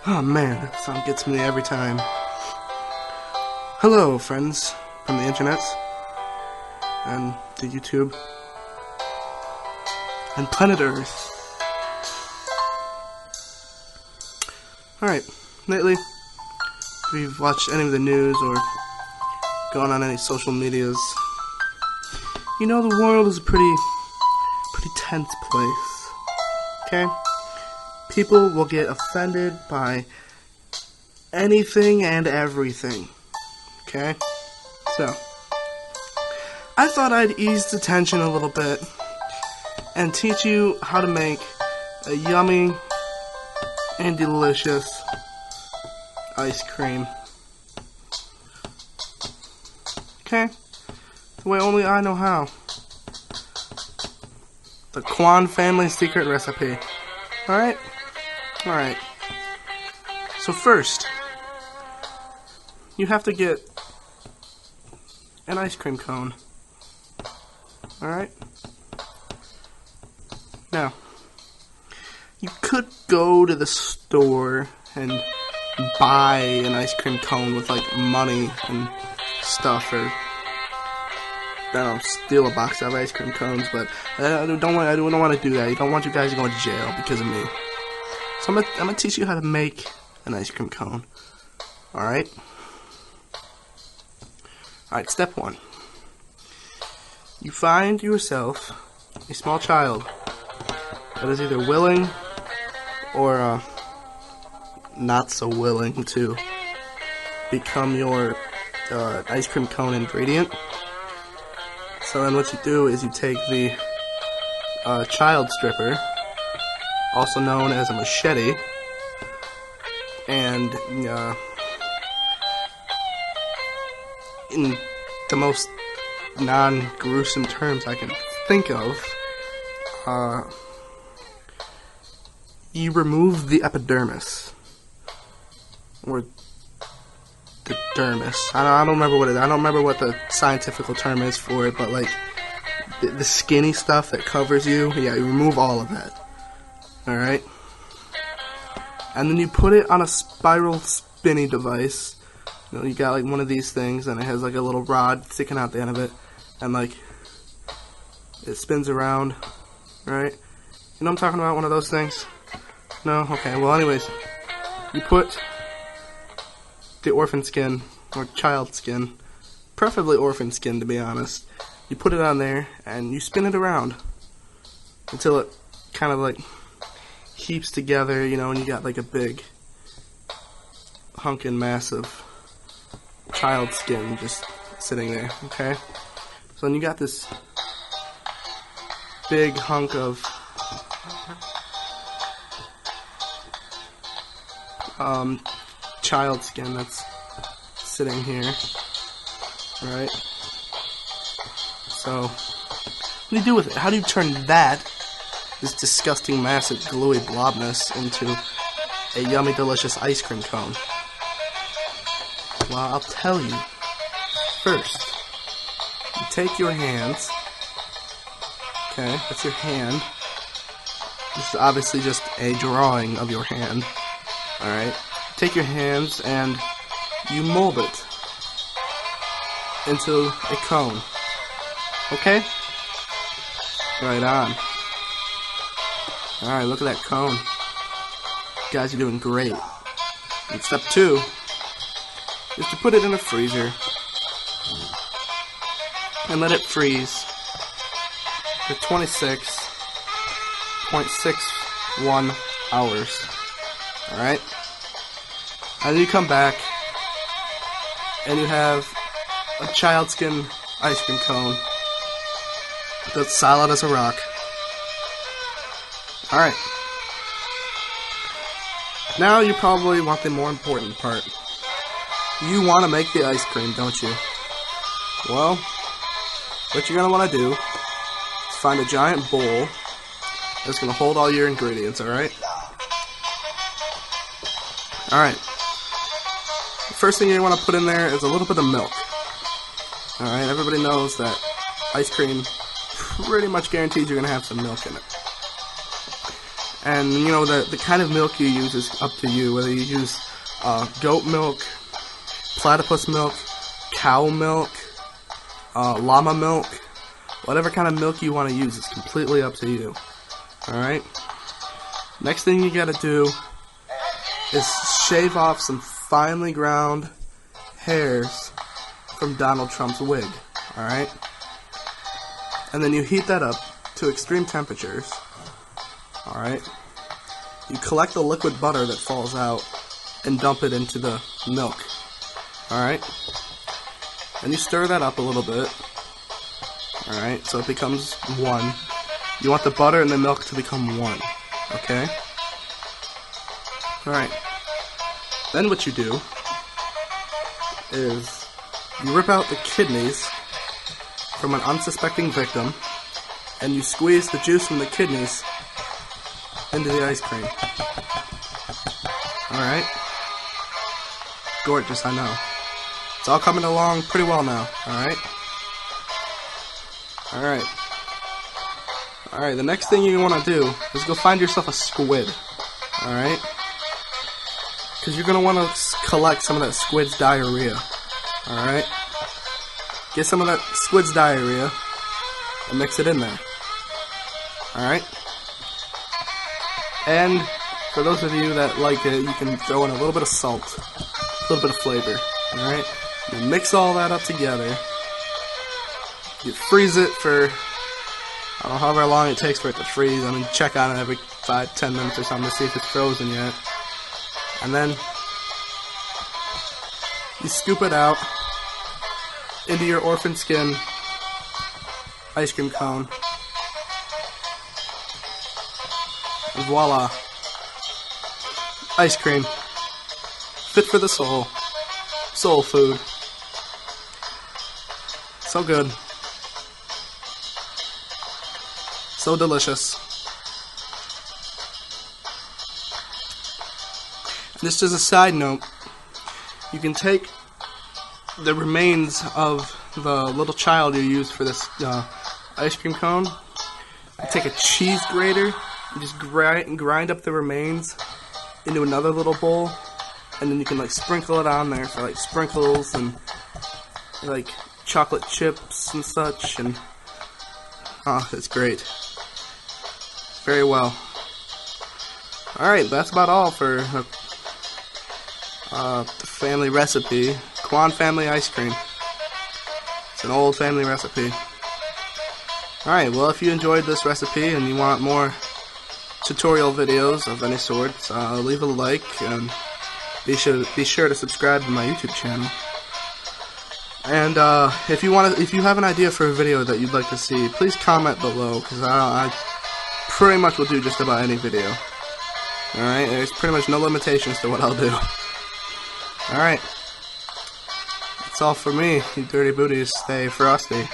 Oh man, that song gets me every time. Hello, friends from the internet and the YouTube and planet Earth. Alright, lately, if you've watched any of the news or gone on any social medias, you know the world is a pretty tense place. Okay? People will get offended by anything and everything. Okay? So, I thought I'd ease the tension a little bit and teach you how to make a yummy and delicious ice cream. Okay? The way only I know how. The Kwan family secret recipe. Alright? Alright. So first, you have to get an ice cream cone. Alright? Now, you could go to the store and buy an ice cream cone with like money and stuff, or I don't know, steal a box of ice cream cones, but I don't want to do that. I don't want you guys to go to jail because of me. So I'm gonna teach you how to make an ice cream cone. Alright? Alright, step one. You find yourself a small child that is either willing or not so willing to become your ice cream cone ingredient. So then what you do is you take the child stripper, also known as a machete, and in the most non-gruesome terms I can think of, you remove the epidermis, or the dermis. I don't remember what it is. I don't remember what the scientific term is for it, but like the skinny stuff that covers you, yeah, you remove all of that. Alright? And then you put it on a spiral spinny device. You know, you got like one of these things, and it has like a little rod sticking out the end of it, and like it spins around, right? You know what I'm talking about? One of those things? No? Okay, well anyways, you put the orphan skin, or child skin, preferably orphan skin to be honest, you put it on there, and you spin it around until it kind of like heaps together, you know, and you got like a big hunkin' massive child skin just sitting there, okay? So then you got this big hunk of child skin that's sitting here, right? So what do you do with it? How do you turn this disgusting, massive, gluey blobness into a yummy, delicious ice cream cone? Well, I'll tell you. First, you take your hands. Okay, that's your hand. This is obviously just a drawing of your hand. Alright? Take your hands and you mold it into a cone. Okay? Right on. Alright, look at that cone. You guys are doing great. And step two is to put it in a freezer and let it freeze for 26.61 hours. Alright? And then you come back and you have a child skin ice cream cone that's solid as a rock. Alright. Now you probably want the more important part. You want to make the ice cream, don't you? Well, what you're going to want to do is find a giant bowl that's going to hold all your ingredients, alright? Alright. The first thing you want to put in there is a little bit of milk. Alright, everybody knows that ice cream pretty much guarantees you're going to have some milk in it. And you know, the kind of milk you use is up to you, whether you use goat milk, platypus milk, cow milk, llama milk, whatever kind of milk you want to use, it's completely up to you. Alright? Next thing you gotta do is shave off some finely ground hairs from Donald Trump's wig. Alright? And then you heat that up to extreme temperatures. Alright? You collect the liquid butter that falls out and dump it into the milk. Alright? And you stir that up a little bit. Alright? So it becomes one. You want the butter and the milk to become one. Okay? Alright. Then what you do is you rip out the kidneys from an unsuspecting victim and you squeeze the juice from the kidneys into the ice cream. Alright? Gorgeous, I know. It's all coming along pretty well now. Alright? Alright. Alright, the next thing you want to do is go find yourself a squid. Alright? Because you're going to want to collect some of that squid's diarrhea. Alright? Get some of that squid's diarrhea and mix it in there. Alright? And for those of you that like it, you can throw in a little bit of salt, a little bit of flavor. Alright? You mix all that up together. You freeze it for, I don't know, however long it takes for it to freeze. I mean, check on it every 5-10 minutes or something to see if it's frozen yet. And then you scoop it out into your orphan skin ice cream cone. And voila. Ice cream. Fit for the soul. Soul food. So good. So delicious. And just as a side note, you can take the remains of the little child you used for this ice cream cone, you take a cheese grater and just grind up the remains into another little bowl, and then you can like sprinkle it on there for like sprinkles and like chocolate chips and such, and it's great. Very well. Alright, that's about all for the family recipe. Kwan family ice cream. It's an old family recipe. Alright, well, if you enjoyed this recipe and you want more tutorial videos of any sort, leave a like and be sure to subscribe to my YouTube channel. And if you have an idea for a video that you'd like to see, please comment below, because I pretty much will do just about any video. Alright, there's pretty much no limitations to what I'll do. Alright. That's all for me, you dirty booties. Stay frosty.